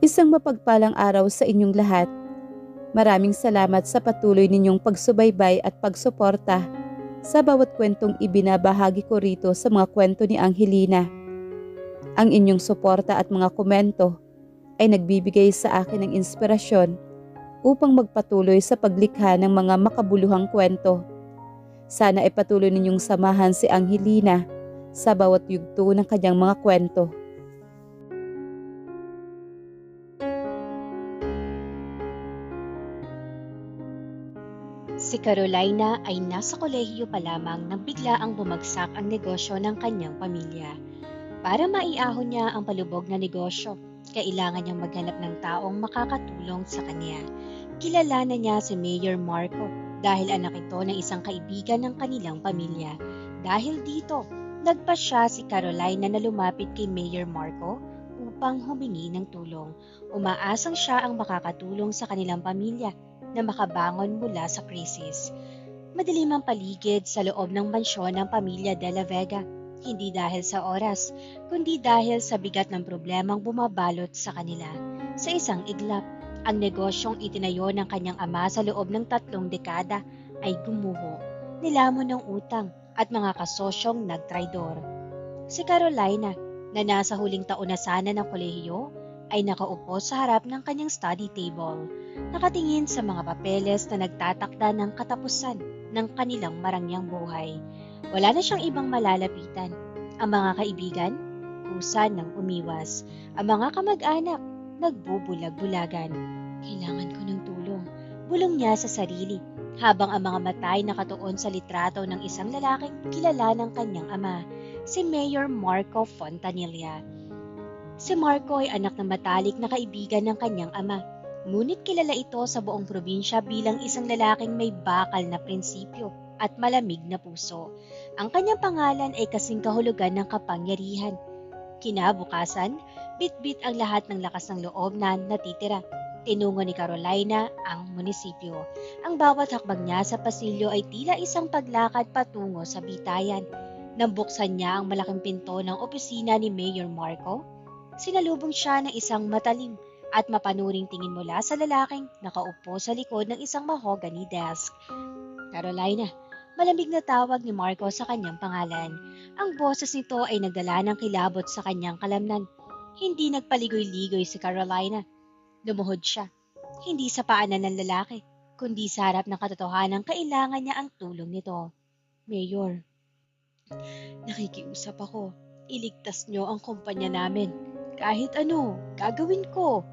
Isang mapagpalang araw sa inyong lahat. Maraming salamat sa patuloy ninyong pagsubaybay at pagsuporta sa bawat kwentong ibinabahagi ko rito sa mga kwento ni Angelina. Ang inyong suporta at mga komento ay nagbibigay sa akin ng inspirasyon upang magpatuloy sa paglikha ng mga makabuluhang kwento. Sana ay patuloy ninyong samahan si Angelina sa bawat yugto ng kanyang mga kwento. Si Carolina ay nasa kolehiyo pa lamang nang biglaang bumagsak ang negosyo ng kanyang pamilya. Para maiahon niya ang palubog na negosyo, kailangan niyang maghanap ng taong makakatulong sa kanya. Kilala na niya si Mayor Marco dahil anak ito ng isang kaibigan ng kanilang pamilya. Dahil dito, nagpasya si Carolina na lumapit kay Mayor Marco upang humingi ng tulong. Umaasang siya ang makakatulong sa kanilang pamilya na makabangon mula sa krisis. Madilim ang paligid sa loob ng mansyon ng pamilya De La Vega, hindi dahil sa oras, kundi dahil sa bigat ng problemang bumabalot sa kanila. Sa isang iglap, ang negosyong itinayo ng kanyang ama sa loob ng 3 dekada ay gumuho, nilamon ng utang at mga kasosyong nagtraidor. Si Carolina, na nasa huling taon na sana ng kolehiyo, ay nakaupo sa harap ng kanyang study table, nakatingin sa mga papeles na nagtatakda ng katapusan ng kanilang marangyang buhay. Wala na siyang ibang malalapitan. Ang mga kaibigan, kusa ng umiwas. Ang mga kamag-anak, nagbubulag-bulagan. Kailangan ko ng tulong, bulong niya sa sarili, habang ang mga mata ay nakatuon sa litrato ng isang lalaking kilala ng kanyang ama, si Mayor Marco Fontanilla. Si Marco ay anak ng matalik na kaibigan ng kanyang ama, ngunit kilala ito sa buong probinsya bilang isang lalaking may bakal na prinsipyo at malamig na puso. Ang kanyang pangalan ay kasing kahulugan ng kapangyarihan. Kinabukasan, bit-bit ang lahat ng lakas ng loob na natitira. Tinungo ni Carolina ang munisipyo. Ang bawat hakbang niya sa pasilyo ay tila isang paglakad patungo sa bitayan. Nang buksan niya ang malaking pinto ng opisina ni Mayor Marco, sinalubong siya ng isang matalim at mapanuring tingin mula sa lalaking nakaupo sa likod ng isang mahogany desk. Carolina, malamig na tawag ni Marco sa kanyang pangalan. Ang boses nito ay nagdala ng kilabot sa kanyang kalamnan. Hindi nagpaligoy-ligoy si Carolina. Lumuhod siya, hindi sa paanan ng lalaki, kundi sa harap ng katotohanan kailangan niya ang tulong nito. Mayor, nakikiusap ako. Iligtas niyo ang kumpanya namin. Kahit ano, gagawin ko.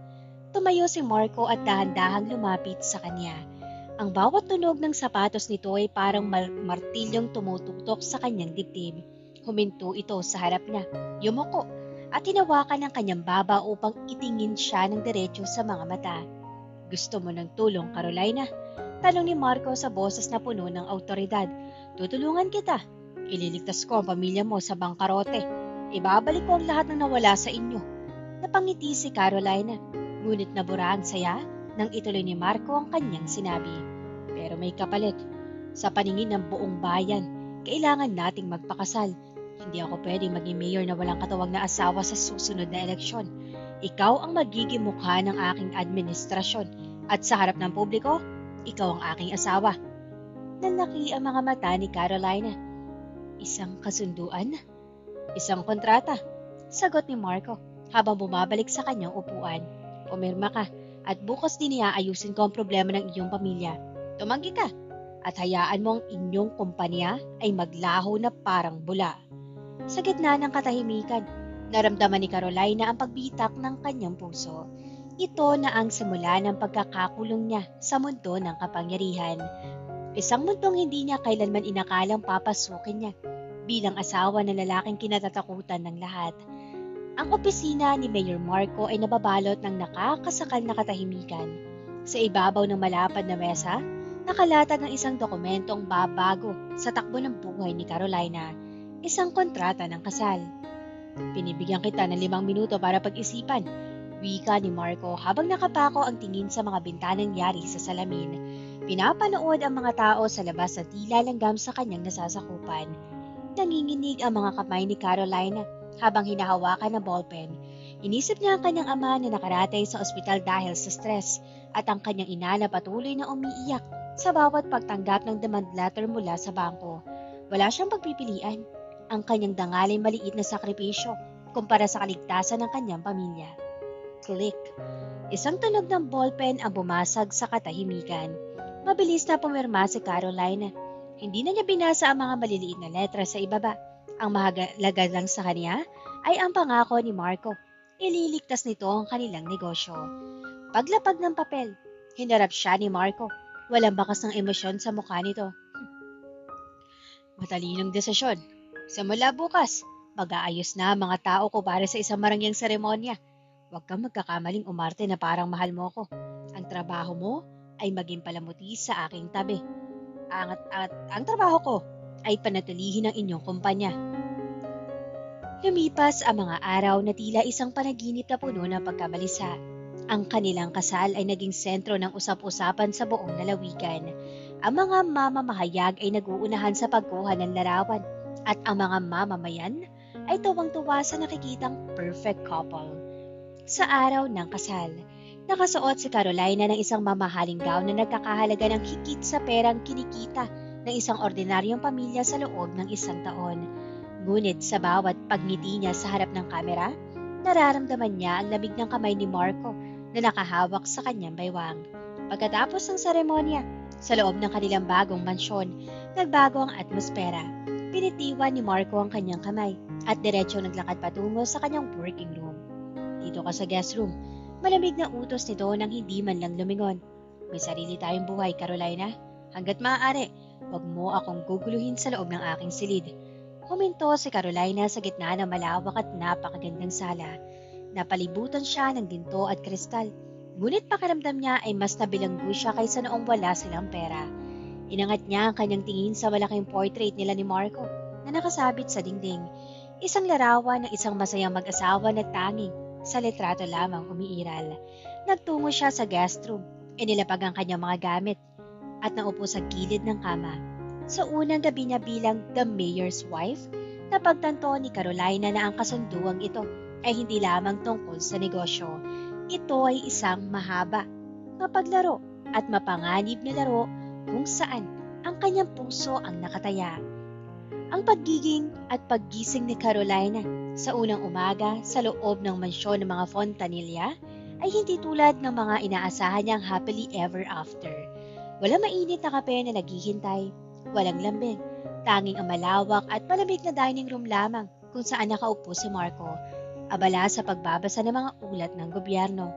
Tumayo si Marco at dahan-dahang lumapit sa kanya. Ang bawat tunog ng sapatos nito ay parang martilyong tumutuktok sa kanyang dibdib. Huminto ito sa harap niya, yumuko, at hinawakan ang kanyang baba upang itingin siya ng diretso sa mga mata. Gusto mo ng tulong, Carolina? Tanong ni Marco sa boses na puno ng awtoridad. Tutulungan kita. Ililigtas ko ang pamilya mo sa bangkarote. Ibabalik ko ang lahat ng nawala sa inyo. Napangiti si Carolina, ngunit nabura ang saya nang ituloy ni Marco ang kanyang sinabi. Pero may kapalit. Sa paningin ng buong bayan, kailangan nating magpakasal. Hindi ako pwedeng maging mayor na walang katawag na asawa sa susunod na eleksyon. Ikaw ang magiging mukha ng aking administrasyon at sa harap ng publiko, ikaw ang aking asawa. Nanlaki ang mga mata ni Carolina. Isang kasunduan? Isang kontrata, sagot ni Marco habang bumabalik sa kanyang upuan. Pumirma ka at bukas din iaayusin ko ang problema ng iyong pamilya. Tumanggi ka at hayaan mo ang inyong kumpanya ay maglaho na parang bula. Sa gitna ng katahimikan, naramdaman ni Carolina ang pagbitak ng kanyang puso. Ito na ang simula ng pagkakakulong niya sa mundo ng kapangyarihan. Isang mundong hindi niya kailanman inakalang papasukin niya bilang asawa ng lalaking kinatatakutan ng lahat. Ang opisina ni Mayor Marco ay nababalot ng nakakasakal na katahimikan. Sa ibabaw ng malapad na mesa, nakalatag ang isang dokumentong babago sa takbo ng buhay ni Carolina, isang kontrata ng kasal. Pinibigyan kita ng 5 minuto para pag-isipan, wika ni Marco habang nakapako ang tingin sa mga bintanang yari sa salamin. Pinapanood ang mga tao sa labas sa tila langgam sa kanyang nasasakupan. Nanginginig ang mga kamay ni Carolina habang hinahawakan ng ballpen. Inisip niya ang kanyang ama na nakaratay sa ospital dahil sa stress at ang kanyang ina na patuloy na umiiyak sa bawat pagtanggap ng demand letter mula sa bangko. Wala siyang pagpipilian. Ang kanyang dangalay maliit na sakripisyo kumpara sa kaligtasan ng kanyang pamilya. Click. Isang tunog ng ballpen ang bumasag sa katahimikan. Mabilis na pumirma si Caroline. Hindi na niya binasa ang mga maliliit na letra sa ibaba. Ang mahalaga lang sa kanya ay ang pangako ni Marco. Ililigtas nito ang kanilang negosyo. Paglapag ng papel, hinarap siya ni Marco. Walang bakas ng emosyon sa mukha nito. Matalinong desisyon. Simula bukas, mag-aayos na ang mga tao ko para sa isang marangyang seremonya. Huwag kang magkakamaling umarte na parang mahal mo ko. Ang trabaho mo ay maging palamuti sa aking tabi. Ang trabaho ko ay panatilihin ang inyong kumpanya. Lumipas ang mga araw na tila isang panaginip na puno ng pagkabalisa. Ang kanilang kasal ay naging sentro ng usap-usapan sa buong lalawigan. Ang mga mamamahayag ay naguunahan sa pagkuha ng larawan at ang mga mamamayan ay tuwang-tuwa sa nakikitang perfect couple. Sa araw ng kasal, nakasuot si Carolina ng isang mamahaling gown na nagkakahalaga ng higit sa perang kinikita ng isang ordinaryong pamilya sa loob ng isang taon. Ngunit sa bawat pagngiti niya sa harap ng kamera, nararamdaman niya ang lamig ng kamay ni Marco na nakahawak sa kanyang baywang. Pagkatapos ng seremonya, sa loob ng kanilang bagong mansyon, nagbago ang atmosfera. Pinitiwan ni Marco ang kanyang kamay at diretso naglakad patungo sa kanyang working room. Dito ka sa guest room, malamig na utos nito nang hindi man lang lumingon. May sarili tayong buhay, Carolina. Hanggat maaari, huwag mo akong guguluhin sa loob ng aking silid. Huminto si Carolina sa gitna ng malawak at napakagandang sala. Napalibutan siya ng ginto at kristal. Ngunit pakiramdam niya ay mas nabilanggo siya kaysa noong wala silang pera. Inangat niya ang kanyang tingin sa malaking portrait nila ni Marco na nakasabit sa dingding. Isang larawan ng isang masayang mag-asawa na tanging sa litrato lamang umiiral. Nagtungo siya sa guest room, inilapag ang kanyang mga gamit at naupo sa gilid ng kama. Sa unang gabi niya bilang the mayor's wife, napagtanto ni Carolina na ang kasunduang ito ay hindi lamang tungkol sa negosyo. Ito ay isang mahaba, mapaglaro at mapanganib na laro kung saan ang kanyang puso ang nakataya. Ang pagiging at paggising ni Carolina sa unang umaga sa loob ng mansyon ng mga Fontanilla ay hindi tulad ng mga inaasahan niyang happily ever after. Wala mainit na kape na naghihintay. Walang lambing, tanging ang malawak at malamig na dining room lamang kung saan nakaupo si Marco, abala sa pagbabasa ng mga ulat ng gobyerno.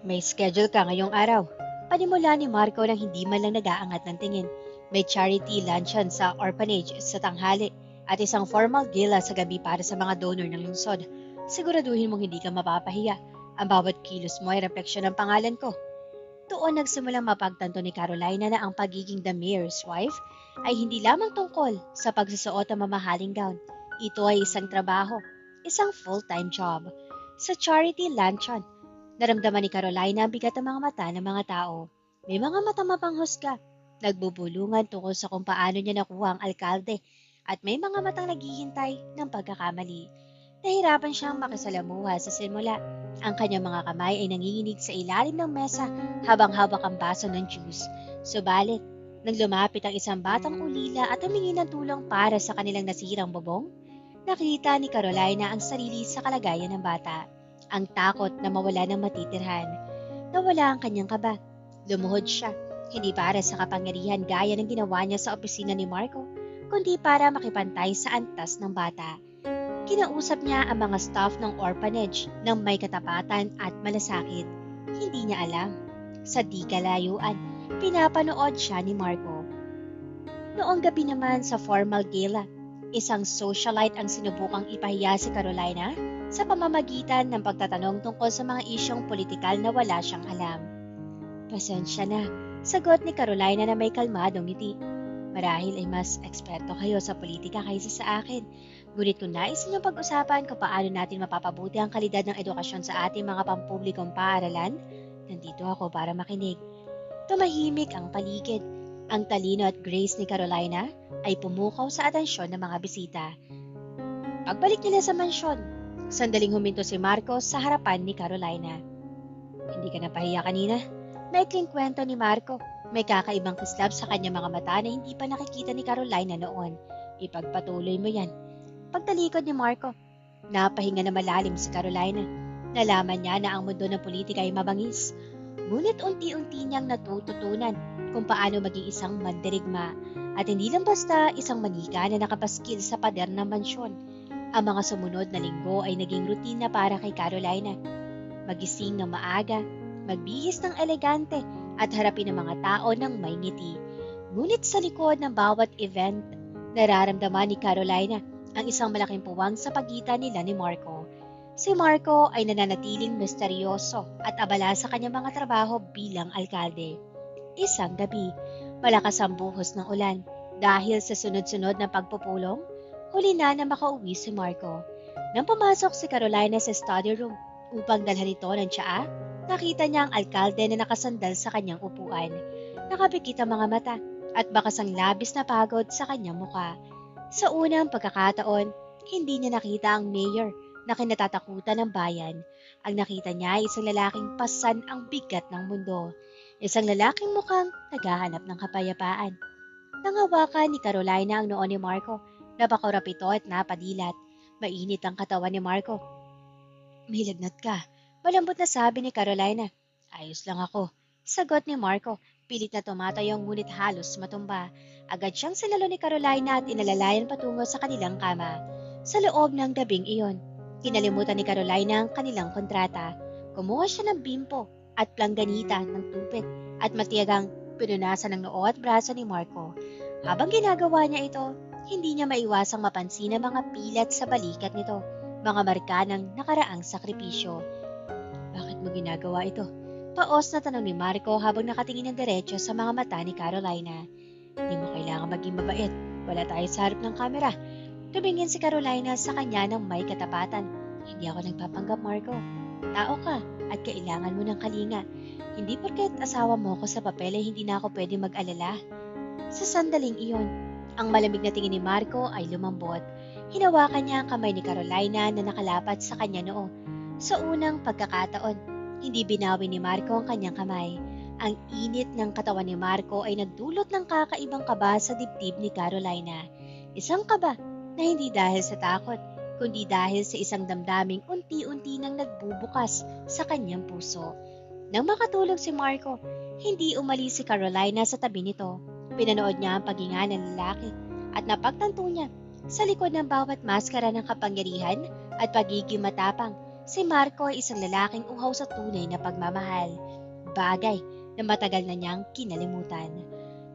May schedule ka ngayong araw. Panimula ni Marco nang hindi man lang nag-aangat ng tingin. May charity luncheon sa orphanage sa tanghali at isang formal gala sa gabi para sa mga donor ng lungsod. Siguraduhin mong hindi ka mapapahiya. Ang bawat kilos mo ay refleksyon ng pangalan ko. Doon nagsimulang mapagtanto ni Carolina na ang pagiging the mayor's wife ay hindi lamang tungkol sa pagsusuot ng mamahaling gown. Ito ay isang trabaho, isang full-time job. Sa charity luncheon, naramdaman ni Carolina ang bigat ng mga mata ng mga tao. May mga mata mapanghusga, nagbubulungan tungkol sa kung paano niya nakuha ang alkalde at may mga matang naghihintay ng pagkakamali. Nahirapan siyang makisalamuha sa simula. Ang kanyang mga kamay ay nanginginig sa ilalim ng mesa habang hawak ang baso ng juice. Subalit, nang lumapit ang isang batang ulila at humingi ng tulong para sa kanilang nasirang bubong, nakita ni Carolina ang sarili sa kalagayan ng bata. Ang takot na mawala ng matitirhan. Nawala ang kanyang kaba. Lumuhod siya, hindi para sa kapangyarihan gaya ng ginawa niya sa opisina ni Marco, kundi para makipantay sa antas ng bata. Kinausap niya ang mga staff ng orphanage ng may katapatan at malasakit. Hindi niya alam. Sa di kalayuan, pinapanood siya ni Marco. Noong gabi naman sa formal gala, isang socialite ang sinubukang ipahiya si Carolina sa pamamagitan ng pagtatanong tungkol sa mga isyong politikal na wala siyang alam. Pasensya na, sagot ni Carolina na may kalmadong ngiti. Marahil ay mas eksperto kayo sa politika kaysa sa akin. Ngunit kung nais ninyong pag-usapan kung paano natin mapapabuti ang kalidad ng edukasyon sa ating mga pampublikong paaralan, nandito ako para makinig. Tumahimik ang paligid. Ang talino at grace ni Carolina ay pumukaw sa atensyon ng mga bisita. Pagbalik nila sa mansyon, Sandaling huminto si Marco sa harapan ni Carolina. Hindi ka napahiya kanina? Maikling kwento ni Marco. May kakaibang kislap sa kanyang mga mata na hindi pa nakikita ni Carolina noon. Ipagpatuloy mo yan. Pagtalikod ni Marco, napahinga na malalim si Carolina. Nalaman niya na ang mundo ng politika ay mabangis. Ngunit unti-unti niyang natututunan kung paano maging isang mandirigma at hindi lang basta isang manika na nakapaskil sa pader ng mansyon. Ang mga sumunod na linggo ay naging rutina para kay Carolina. Magising ng maaga, magbihis ng elegante at harapin ang mga tao ng may ngiti. Ngunit sa likod ng bawat event, nararamdaman ni Carolina ang isang malaking puwang sa pagitan nila ni Marco. Si Marco ay nananatiling misteryoso at abala sa kanyang mga trabaho bilang alkalde. Isang gabi, malakas ang buhos ng ulan. Dahil sa sunod-sunod na pagpupulong, huli na makauwi si Marco. Nang pumasok si Carolina sa study room upang dalhan ito ng tsaa, nakita niya ang alkalde na nakasandal sa kanyang upuan. Nakapikit ang mga mata at bakas ang labis na pagod sa kanyang muka. Sa unang pagkakataon, hindi niya nakita ang mayor na kinatatakutan ng bayan. Ang nakita niya ay isang lalaking pasan ang bigat ng mundo. Isang lalaking mukhang naghahanap ng kapayapaan. Nangawakan ni Carolina ang noo ni Marco. Napakurap ito at napadilat. Mainit ang katawan ni Marco. May lagnat ka. Malambot na sabi ni Carolina. Ayos lang ako. Sagot ni Marco. Pilit na tumatayong ngunit halos matumba. Agad siyang sinalo ni Carolina at inalalayan patungo sa kanilang kama. Sa loob ng gabing iyon, kinalimutan ni Carolina ang kanilang kontrata. Kumuha siya ng bimpo at plangganita ng tupit at matiyagang pinunasan ng noo at braso ni Marco. Habang ginagawa niya ito, hindi niya maiwasang mapansin ang mga pilat sa balikat nito, mga marka ng nakaraang sakripisyo. Bakit mo ginagawa ito? Paos na tanong ni Marco habang nakatingin ng diretso sa mga mata ni Carolina. Hindi mo kailangan maging mabait. Wala tayo sa harap ng kamera. Tumingin si Carolina sa kanya ng may katapatan. Hindi ako nagpapanggap, Marco. Tao ka at kailangan mo ng kalinga. Hindi porket asawa mo ko sa papel ay hindi na ako pwede mag-alala. Sa sandaling iyon, ang malamig na tingin ni Marco ay lumambot. Hinawakan niya ang kamay ni Carolina na nakalapat sa kanya noo. Sa unang pagkakataon, hindi binawi ni Marco ang kanyang kamay. Ang init ng katawan ni Marco ay nagdulot ng kakaibang kaba sa dibdib ni Carolina. Isang kaba na hindi dahil sa takot, kundi dahil sa isang damdaming unti-unti nang nagbubukas sa kanyang puso. Nang makatulog si Marco, hindi umalis si Carolina sa tabi nito. Pinanood niya ang paghinga ng lalaki at napagtanto niya sa likod ng bawat maskara ng kapangyarihan at pagiging matapang, si Marco ay isang lalaking uhaw sa tunay na pagmamahal. Bagay na matagal na niyang kinalimutan.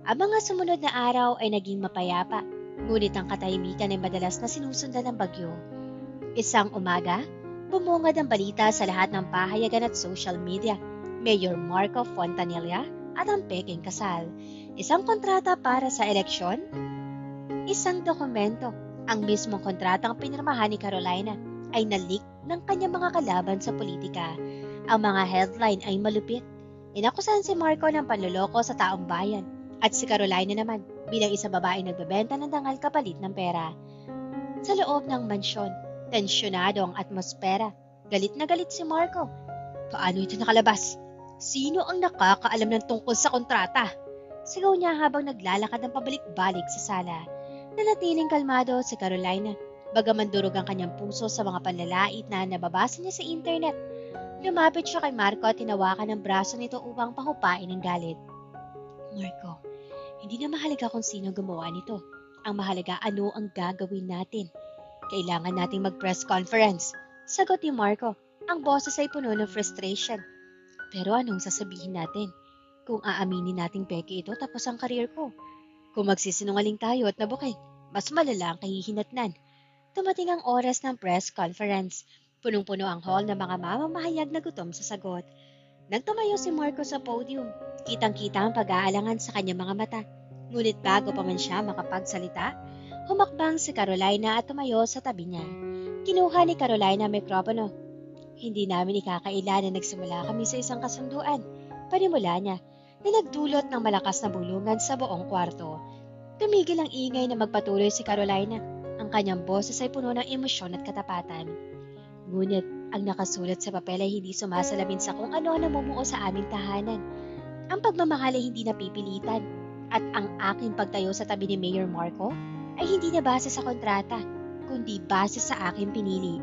Ang mga sumunod na araw ay naging mapayapa, ngunit ang katahimikan ay madalas na sinusundan ng bagyo. Isang umaga, bumungad ang balita sa lahat ng pahayagan at social media. Mayor Marco Fontanilla at ang peking kasal. Isang kontrata para sa eleksyon? Isang dokumento. Ang mismong kontratang pinirmahan ni Carolina ay na-leak ng kanyang mga kalaban sa politika. Ang mga headline ay malupit. Inakusahan si Marco ng panloloko sa taong bayan at si Carolina naman bilang isang babaeng nagbebenta ng dangal kapalit ng pera. Sa loob ng mansyon, tensyonado ang atmosfera. Galit na galit si Marco. Paano ito nakalabas? Sino ang nakakaalam ng tungkol sa kontrata? Sigaw niya habang naglalakad ng pabalik-balik sa sala. Nanatiling kalmado si Carolina, bagaman durog ang kanyang puso sa mga panlalait na nababasa niya sa internet. Lumapit siya kay Marco at tinawakan ang braso nito upang pahupain ang galit. Marco, hindi na mahalaga kung sino gumawa nito. Ang mahalaga ano ang gagawin natin. Kailangan nating mag-press conference. Sagot ni Marco. Ang boses ay puno ng frustration. Pero anong sasabihin natin? Kung aaminin nating peke ito tapos ang karir ko. Kung magsisinungaling tayo at nabuking, mas malala ang kahihinatnan. Tumating ang oras ng press conference. Punong-puno ang hall ng mga mamamahayag na gutom sa sagot. Nagtumayo si Marco sa podium. Kitang-kita ang pag-aalangan sa kanyang mga mata. Ngunit bago pa man siya makapagsalita, humakbang si Carolina at tumayo sa tabi niya. Kinuha ni Carolina ang mikropono. Hindi namin ikakaila na nagsimula kami sa isang kasunduan. Panimula niya na nagdulot ng malakas na bulungan sa buong kwarto. Tumigil ang ingay na magpatuloy si Carolina. Ang kanyang boses ay puno ng emosyon at katapatan. Ngunit ang nakasulat sa papel ay hindi sumasalamin sa kung ano ang namumuo sa aming tahanan. Ang pagmamahal ay hindi napipilitan at ang aking pagtayo sa tabi ni Mayor Marco ay hindi na base sa kontrata, kundi base sa aking pinili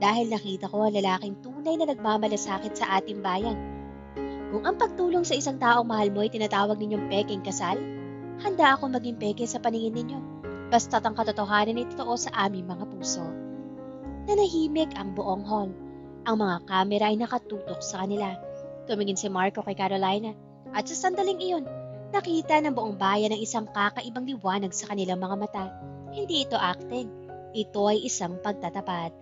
dahil nakita ko ang lalaking tunay na nagmamalasakit sa ating bayan. Kung ang pagtulong sa isang taong mahal mo ay tinatawag ninyong pekeng kasal, handa akong maging peke sa paningin ninyo. Basta't ang katotohanan ay totoo sa aming mga puso. Nanahimik ang buong hall. Ang mga kamera ay nakatutok sa kanila. Tumingin si Marco kay Carolina at sa sandaling iyon, nakita ng buong bayan ang isang kakaibang liwanag sa kanilang mga mata. Hindi ito acting. Ito ay isang pagtatapat.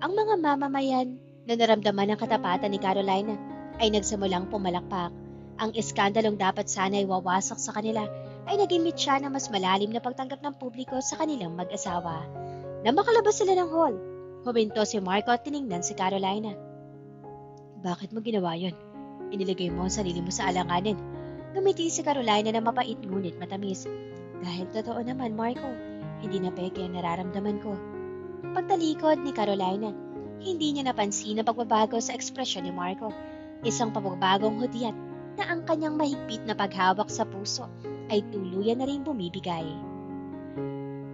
Ang mga mamamayan na naramdaman ang katapatan ni Carolina ay nagsimulang pumalakpak. Ang iskandalong dapat sana ay wawasak sa kanila ay naging mitya ng mas malalim na pagtanggap ng publiko sa kanilang mag-asawa. Na makalabas sila ng hall, huminto si Marco at tiningnan si Carolina. Bakit mo ginawa yon? Iniligay mo ang sarili mo sa alanganin. Ngumiti si Carolina na mapait ngunit matamis. Dahil totoo naman, Marco, hindi na peke ang nararamdaman ko. Pagtalikod ni Carolina, hindi niya napansin ang pagbabago sa ekspresyon ni Marco. Isang pagbabagong hudyat na ang kanyang mahigpit na paghawak sa puso ay tuluyan na rin bumibigay.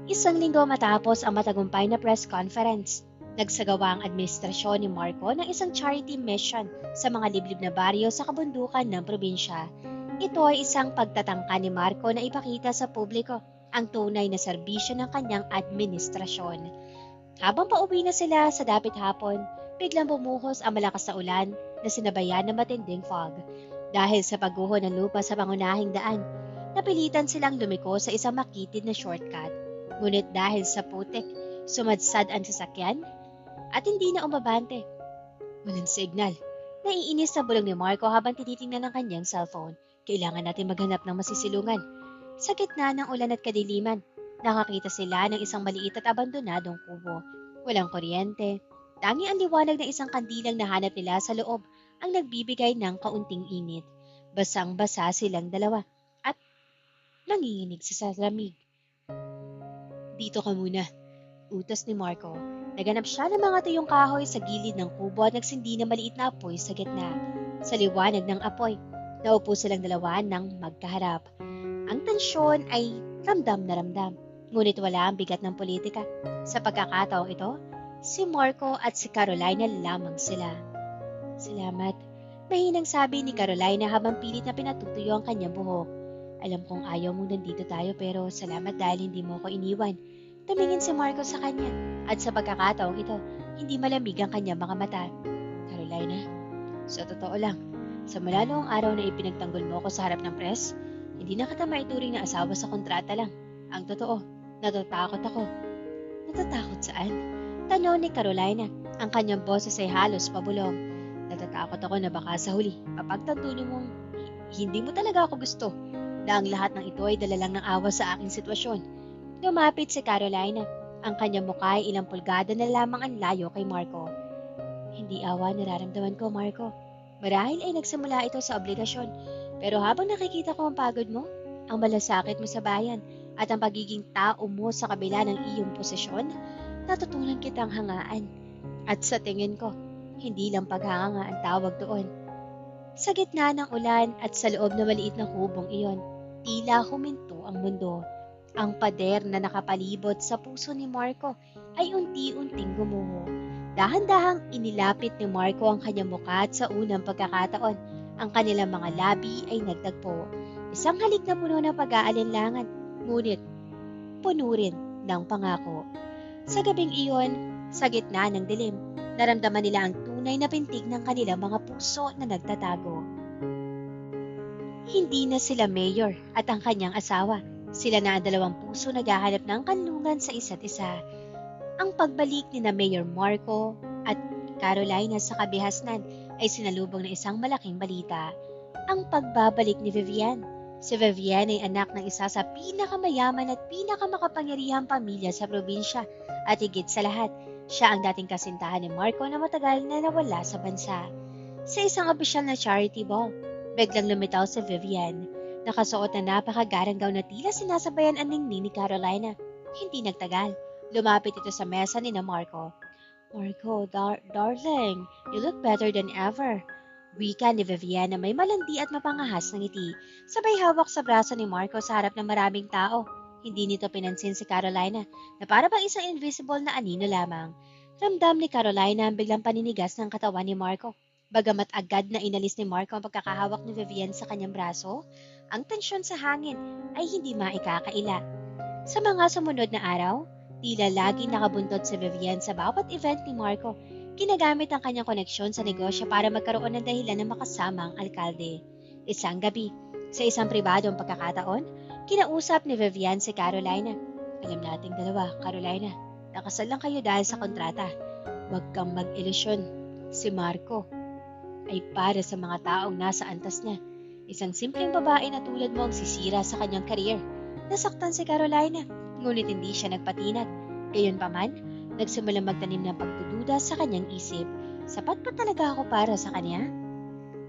Isang linggo matapos ang matagumpay na press conference, nagsagawa ang administrasyon ni Marco ng isang charity mission sa mga liblib na baryo sa kabundukan ng probinsya. Ito ay isang pagtatangka ni Marco na ipakita sa publiko ang tunay na serbisyo ng kanyang administrasyon. Habang pauwi na sila sa dapit hapon, biglang bumuhos ang malakas na ulan na sinabayan ng matinding fog. Dahil sa pagguho ng lupa sa pangunahing daan, napilitan silang lumiko sa isang makitid na shortcut. Ngunit dahil sa putik, sumadsad ang sasakyan at hindi na umabante. Walang signal. Naiinis sa bulong ni Marco habang tinitingnan ng kanyang cellphone. Kailangan natin maghanap ng masisilungan. Sa gitna ng ulan at kadiliman, nakakita sila ng isang maliit at abandonadong kubo. Walang kuryente. Tangi ang liwanag ng isang kandilang nahanap nila sa loob ang nagbibigay ng kaunting init. Basang-basa silang dalawa at nanginginig sa lamig. Dito ka muna, utos ni Marco. Naganap siya ng mga tuyong kahoy sa gilid ng kubo at nagsindi ng maliit na apoy sa gitna. Sa liwanag ng apoy, naupo silang dalawa ng magkaharap. Ang tensyon ay ramdam na ramdam, ngunit wala ang bigat ng politika. Sa pagkakataong ito, si Marco at si Carolina lamang sila. Salamat, mahinang sabi ni Carolina habang pilit na pinatutuyo ang kanyang buhok. Alam kong ayaw mong nandito tayo pero salamat dahil hindi mo ko iniwan. Tumingin si Marco sa kanya at sa pagkakataong ito, hindi malamig ang kanyang mga mata. Carolina, sa totoo lang, sa mula noong araw na ipinagtanggol mo ko sa harap ng press, hindi na kita maituring na asawa sa kontrata lang. Ang totoo, natatakot ako. Natatakot saan? Tanong ni Carolina, ang kanyang boses ay halos pabulong. Natatakot ako na baka sa huli, mapagtanto niyo mong hindi mo talaga ako gusto. Na ang lahat ng ito ay dala lang ng awa sa aking sitwasyon. Lumapit si Carolina. Ang kanyang mukha ay ilang pulgada na lamang ang layo kay Marco. Hindi awa nararamdaman ko, Marco. Marahil ay nagsimula ito sa obligasyon. Pero habang nakikita ko ang pagod mo, ang malasakit mo sa bayan, at ang pagiging tao mo sa kabila ng iyong posisyon, natutunan kitang hangaan. At sa tingin ko, hindi lang paghanga ang tawag doon. Sa gitna ng ulan at sa loob na maliit na kubong iyon, tila huminto ang mundo. Ang pader na nakapalibot sa puso ni Marco ay unti-unting gumuho. Dahan-dahang inilapit ni Marco ang kanyang mukha at sa unang pagkakataon, ang kanilang mga labi ay nagtagpo. Isang halik na puno ng pag-aalinlangan, ngunit puno rin ng pangako. Sa gabing iyon, sa gitna ng dilim, naramdaman nila ang tunay na pintig ng kanilang mga puso na nagtatago. Hindi na sila mayor at ang kanyang asawa. Sila na ang dalawang puso naghahanap ng kanlungan sa isa't isa. Ang pagbalik ni na Mayor Marco at Carolina sa kabihasnan ay sinalubong ng isang malaking balita. Ang pagbabalik ni Vivian. Si Vivian ay anak ng isa sa pinakamayaman at pinakamakapangyarihang pamilya sa probinsya at higit sa lahat, siya ang dating kasintahan ni Marco na matagal na nawala sa bansa. Sa isang opisyal na charity ball, biglang lumitaw si Vivian. Nakasuot na napakagarang gown na tila sinasabayan ang ningning ni Carolina. Hindi nagtagal. Lumapit ito sa mesa ni na Marco. Marco, darling, you look better than ever. Wika ni Vivian na may malandi at mapangahas ng ngiti. Sabay hawak sa braso ni Marco sa harap ng maraming tao. Hindi nito pinansin si Carolina na para bang isang invisible na anino lamang. Ramdam ni Carolina ang biglang paninigas ng katawan ni Marco. Bagamat agad na inalis ni Marco ang pagkakahawak ni Vivian sa kanyang braso, ang tensyon sa hangin ay hindi maikakaila. Sa mga sumunod na araw, tila laging nakabuntot si Vivian sa bawat event ni Marco. Ginagamit ang kanyang koneksyon sa negosyo para magkaroon ng dahilan na makasama ang alkalde. Isang gabi, sa isang pribadong pagkakataon, kinausap ni Vivian si Carolina. Alam nating dalawa, Carolina, nakasal lang kayo dahil sa kontrata. Huwag kang mag-ilusyon. Si Marco ay para sa mga taong nasa antas niya. Isang simpleng babae na tulad mo ang sisira sa kanyang career. Nasaktan si Carolina, ngunit hindi siya nagpatinag. Gayunpaman, nagsimulang magtanim ng pagdududa sa kanyang isip. Sapat pa talaga ako para sa kanya?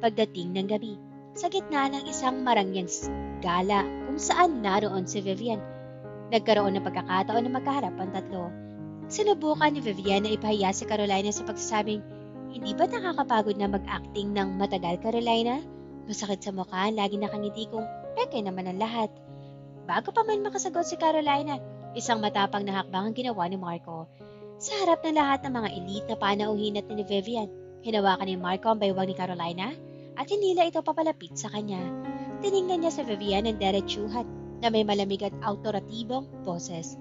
Pagdating ng gabi, sa gitna ng isang marangyang gala kung saan naroon si Vivian, nagkaroon ng pagkakataon na magkaharap ang tatlo. Sinubukan ni Vivian na ipahiya si Carolina sa pagsasabing, hindi ba nakakapagod na mag-acting ng matagal, Carolina? Masakit sa mukha, lagi nakangiti kung peke naman ang lahat. Bago pa man makasagot si Carolina, isang matapang na hakbang ang ginawa ni Marco. Sa harap ng lahat ng mga elite na panauhin at ni Vivian, hinawakan ni Marco ang baywang ni Carolina at hinila ito papalapit sa kanya. Tiningnan niya si Vivian ng diretsuhan na may malamig at autoratibong boses.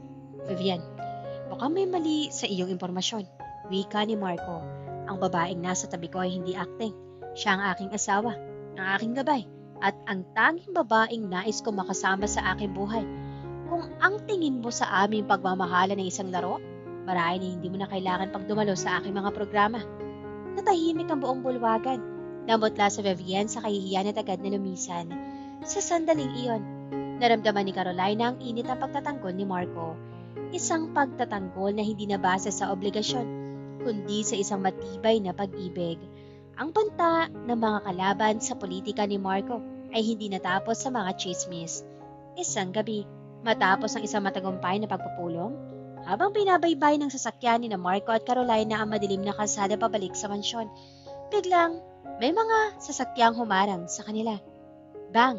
Vivian, baka may mali sa iyong impormasyon. Wika ni Marco. Ang babaeng nasa tabi ko ay hindi acting. Siya ang aking asawa, ang aking gabay, at ang tanging babaeng nais ko makasama sa aking buhay. Kung ang tingin mo sa aming pagmamahalan ng isang laro, marahil na hindi mo na kailangan pang dumalo sa aking mga programa. Natahimik ang buong bulwagan. Namutla sa Vivian sa kahihiyan at agad na lumisan. Sa sandaling iyon, naramdaman ni Carolina ang init ng pagtatanggol ni Marco. Isang pagtatanggol na hindi nabase sa obligasyon, kundi sa isang matibay na pag-ibig. Ang banta ng mga kalaban sa politika ni Marco ay hindi natapos sa mga chismis. Isang gabi, matapos ang isang matagumpay na pagpupulong, habang binabaybay ng sasakyan ni Marco at Carolina ang madilim na kalsada pabalik sa mansyon, biglang may mga sasakyang humarang sa kanila. Bang!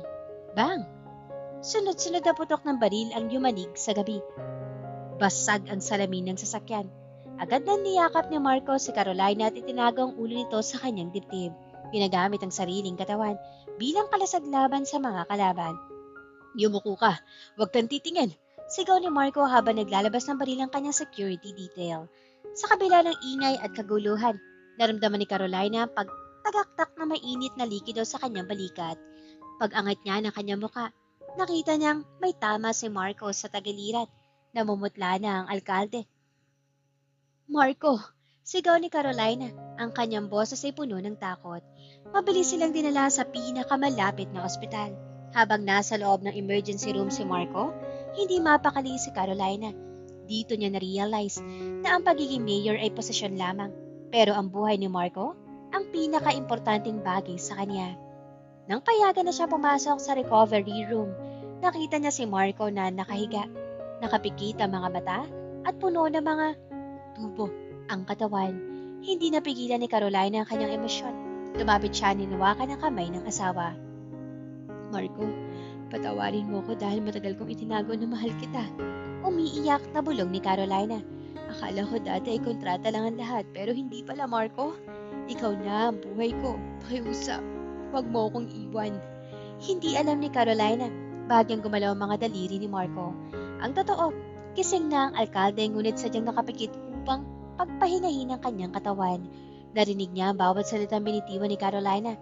Bang! Sunod-sunod na putok ng baril ang yumanig sa gabi. Basag ang salamin ng sasakyan. Agad na niyakap ni Marco si Carolina at itinago ang ulo nito sa kanyang dibdib. Ginagamit ang sariling katawan bilang kalasag laban sa mga kalaban. Yumuko ka, huwag kang titingin, sigaw ni Marco habang naglalabas ng baril ang kanyang security detail. Sa kabila ng ingay at kaguluhan, naramdaman ni Carolina ang pagtagaktak na mainit na likido sa kanyang balikat. Pag-angat niya ng kanyang muka, nakita niyang may tama si Marco sa tagiliran. Namumutla na ang alkalde. Marco! Sigaw ni Carolina. Ang kanyang boses ay puno ng takot. Mabilis silang dinala sa pinakamalapit na ospital. Habang nasa loob ng emergency room si Marco, hindi mapakali si Carolina. Dito niya na-realize na ang pagiging mayor ay posisyon lamang. Pero ang buhay ni Marco, ang pinaka-importanting bagay sa kanya. Nang payagan na siya pumasok sa recovery room, nakita niya si Marco na nakahiga, nakapikit ang mga mata at puno ng mga tubo ang katawan. Hindi napigilan ni Carolina ang kanyang emosyon. Lumapit siya ninuwakan ang kamay ng asawa. Marco, patawarin mo ko dahil matagal kong itinago na mahal kita. Umiiyak na bulong ni Carolina. Akala ko dati ay kontrata lang ang lahat pero hindi pala, Marco. Ikaw na ang buhay ko. Pakiusap. Huwag mo akong iwan. Hindi alam ni Carolina. Bagyang gumalaw ang mga daliri ni Marco. Ang totoo, kising na ang alkalde ngunit sadyang nakapikit upang pagpahingahin ang kanyang katawan. Narinig niya ang bawat salitang binitiwan ni Carolina.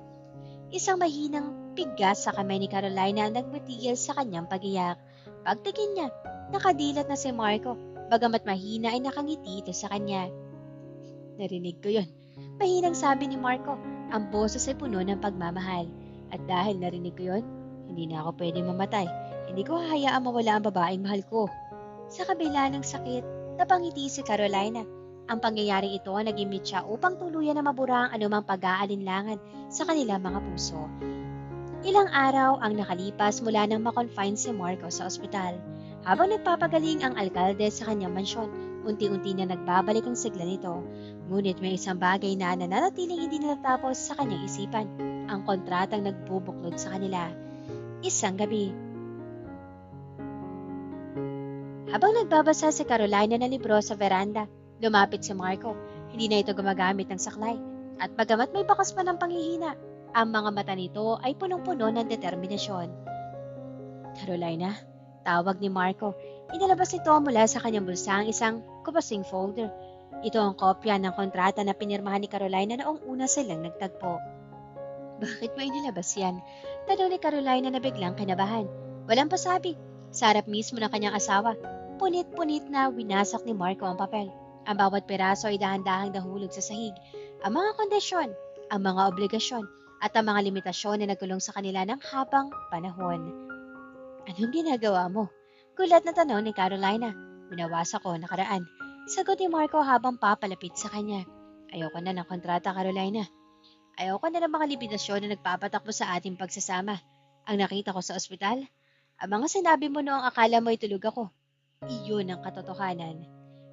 Isang mahinang pigas sa kamay ni Carolina ang nagmatigil sa kanyang pag-iyak. Pagtingin niya, nakadilat na si Marco, bagamat mahina ay nakangiti ito sa kanya. Narinig ko yun. Mahinang sabi ni Marco, ang boses ay puno ng pagmamahal. At dahil narinig ko yun, hindi na ako pwede mamatay. Hindi ko hahayaang mawala ang babaeng mahal ko. Sa kabila ng sakit, napangiti si Carolina. Ang pangyayaring ito ang naging mitya upang tuluyan na mabura ang anumang pag-aalinlangan sa kanilang mga puso. Ilang araw ang nakalipas mula nang makonfine si Marco sa ospital. Habang nagpapagaling ang alkalde sa kanyang mansyon, Unti-unti na nagbabalik ang sigla nito. Ngunit may isang bagay na nananatiling hindi natatapos sa kanyang isipan. Ang kontratang nagbubuklod sa kanila. Isang gabi, habang nagbabasa si Carolina ng libro sa veranda, lumapit si Marco. Hindi na ito gumagamit ng saklay. At bagamat may bakas pa ng panghihina, ang mga mata nito ay punong-puno ng determinasyon. Carolina, tawag ni Marco. Inilabas ito mula sa kanyang bulsa ang isang kubasing folder. Ito ang kopya ng kontrata na pinirmahan ni Carolina noong una silang nagtagpo. Bakit mo inilabas yan? Tanong ni Carolina na biglang kinabahan. Walang pasabi. Sa harap mismo ng kanyang asawa, punit-punit na winasak ni Marco ang papel. Ang bawat peraso ay dahan-dahang nahulog sa sahig. Ang mga kondisyon, ang mga obligasyon, at ang mga limitasyon na nagulong sa kanila ng habang panahon. Anong ginagawa mo? Gulat na tanong ni Carolina. Binawasa ko nakaraan. Sagot ni Marco habang papalapit sa kanya. Ayoko na ng kontrata, Carolina. Ayoko na ng mga limitasyon na nagpapatakbo sa ating pagsasama. Ang nakita ko sa ospital, ang mga sinabi mo noong akala mo ay tulog ako. Iyon ang katotohanan.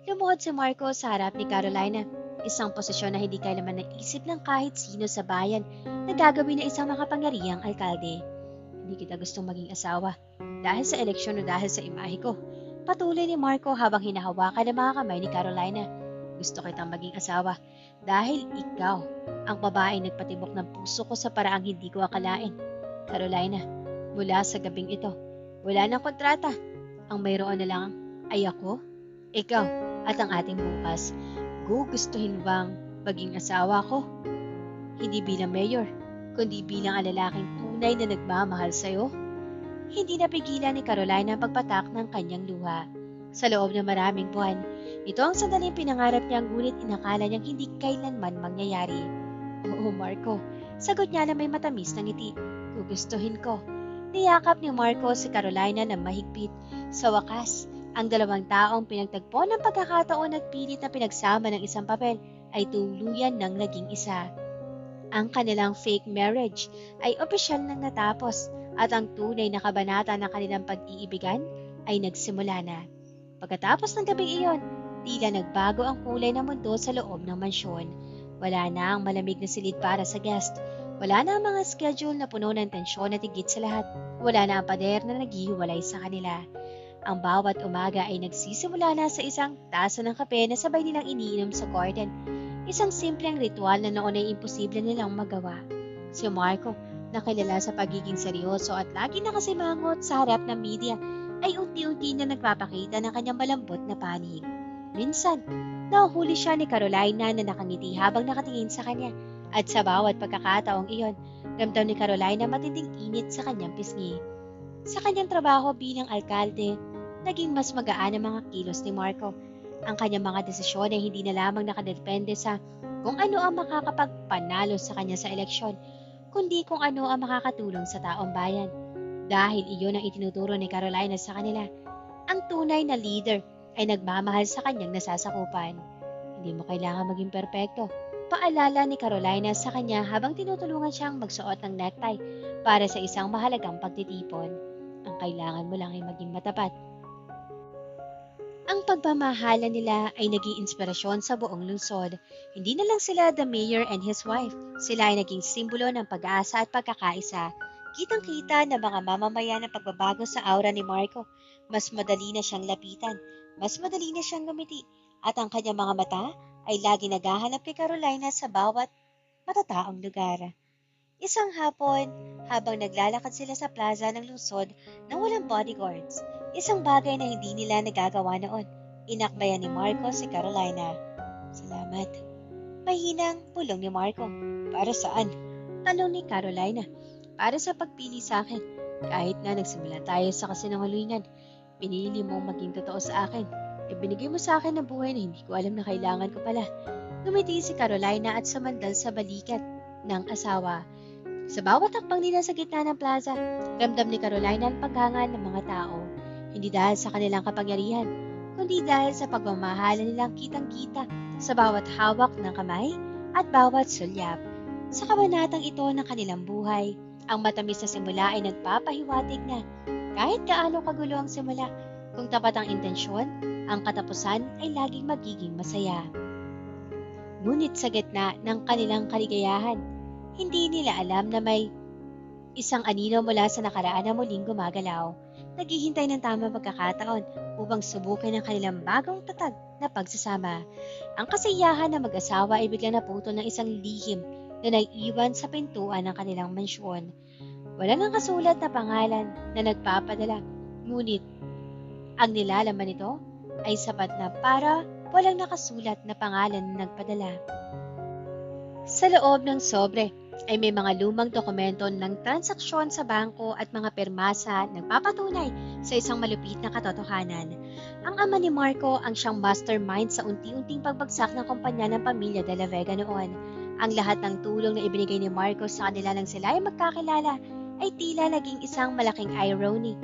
Lumuhod si Marco sa harap ni Carolina. Isang posisyon na hindi kailanman naisip ng kahit sino sa bayan na gagawin ng isang makapangyarihang alkalde. Hindi kita gustong maging asawa dahil sa eleksyon o dahil sa imahe ko. Patuloy ni Marco habang hinahawakan ang mga kamay ni Carolina. Gusto kitang maging asawa dahil ikaw ang babaeng nagpatibok ng puso ko sa paraang hindi ko akalain. Carolina, mula sa gabing ito, wala nang kontrata. Ang mayroon na lang ay ako, ikaw, at ang ating bukas. Gugustuhin bang maging asawa ko? Hindi bilang mayor, kundi bilang ang lalaking tunay na nagmamahal sa'yo. Hindi napigilan ni Carolina ang pagpatak ng kanyang luha. Sa loob ng maraming buwan, ito ang sandaling pinangarap niya ngunit inakala niyang hindi kailanman mangyayari. Oo, Marco, sagot niya na may matamis na ngiti. Gugustuhin ko. Niyakap ni Marco si Carolina na mahigpit. Sa wakas, ang dalawang taong pinagtagpo ng pagkakataon at pilit na pinagsama ng isang papel ay tuluyan ng naging isa. Ang kanilang fake marriage ay opisyal nang natapos at ang tunay na kabanata ng kanilang pag-iibigan ay nagsimula na. Pagkatapos ng gabing iyon, tila nagbago ang kulay ng mundo sa loob ng mansyon. Wala na ang malamig na silid para sa guest. Wala na ang mga schedule na puno ng tensyon at higit sa lahat. Wala na ang pader na naghihiwalay sa kanila. Ang bawat umaga ay nagsisimula na sa isang tasa ng kape na sabay nilang iniinom sa garden. Isang simpleng ritual na noon ay imposible nilang magawa. Si Marco, na kilala sa pagiging seryoso at lagi nakasimangot sa harap ng media, ay unti-unti na nagpapakita ng kanyang malambot na panig. Minsan, nahuhuli siya ni Carolina na nakangiti habang nakatingin sa kanya at sa bawat pagkakataong iyon, ramdam ni Carolina matinding init sa kanyang pisngi. Sa kanyang trabaho bilang alkalde, naging mas magaan ang mga kilos ni Marco. Ang kanyang mga desisyon ay hindi na lamang nakadepende sa kung ano ang makakapagpanalo sa kanya sa eleksyon, kundi kung ano ang makakatulong sa taong bayan. Dahil iyon ang itinuturo ni Carolina sa kanila, ang tunay na leader ay nagmamahal sa kanyang nasasakupan. Hindi mo kailangan maging perpekto, paalala ni Carolina sa kanya habang tinutulungan siyang magsuot ng necktie para sa isang mahalagang pagtitipon. Ang kailangan mo lang ay maging matapat. Ang pagmamahala nila ay naging inspirasyon sa buong lungsod. Hindi na lang sila the mayor and his wife. Sila ay naging simbolo ng pag-asa at pagkakaisa. Kitang-kita ng mga mamamayan ang pagbabago sa aura ni Marco. Mas madali na siyang lapitan. Mas madali na siyang ngumiti. At ang kanyang mga mata ay lagi naghahanap kay Carolina sa bawat matataong lugar. Isang hapon, habang naglalakad sila sa plaza ng lungsod nang walang bodyguards, isang bagay na hindi nila nagagawa noon, inakbayan ni Marco si Carolina. Salamat. Mahinang bulong ni Marco. Para saan? Tanong ni Carolina. Para sa pagpili sa akin. Kahit na nagsimula tayo sa kasinungalingan, pinili mong maging totoo sa akin. Ibinigay mo sa akin ang buhay na hindi ko alam na kailangan ko pala. Ngumiti si Carolina at sumandal sa balikat ng asawa. Sa bawat takbang nila sa gitna ng plaza, ramdam ni Carolina ang paghanga ng mga tao. Hindi dahil sa kanilang kapangyarihan, kundi dahil sa pagmamahalan nilang kitang-kita sa bawat hawak ng kamay at bawat sulyap. Sa kabanatang ito ng kanilang buhay, ang matamis na simula ay nagpapahiwatig na kahit gaano kagulo ang simula, kung tapat ang intensyon, ang katapusan ay laging magiging masaya. Ngunit sa gitna ng kanilang kaligayahan, hindi nila alam na may isang anino mula sa nakaraan na muling gumagalaw, naghihintay ng tamang pagkakataon upang subukin ang kanilang bagong tatag na pagsasama. Ang kasiyahan ng mag-asawa ay biglang naputol ng isang lihim na naiiwan sa pintuan ng kanilang mansyon. Wala nang kasulat na pangalan na nagpapadala, ngunit ang nilalaman nito ay sapat na para walang nakasulat na pangalan na nagpadala. Sa loob ng sobre ay may mga lumang dokumento ng transaksyon sa bangko at mga permasa nagpapatunay sa isang malupit na katotohanan. Ang ama ni Marco ang siyang mastermind sa unti-unting pagbagsak ng kumpanya ng pamilya de la Vega noon. Ang lahat ng tulong na ibinigay ni Marco sa kanila nang sila ay magkakilala ay tila naging isang malaking irony.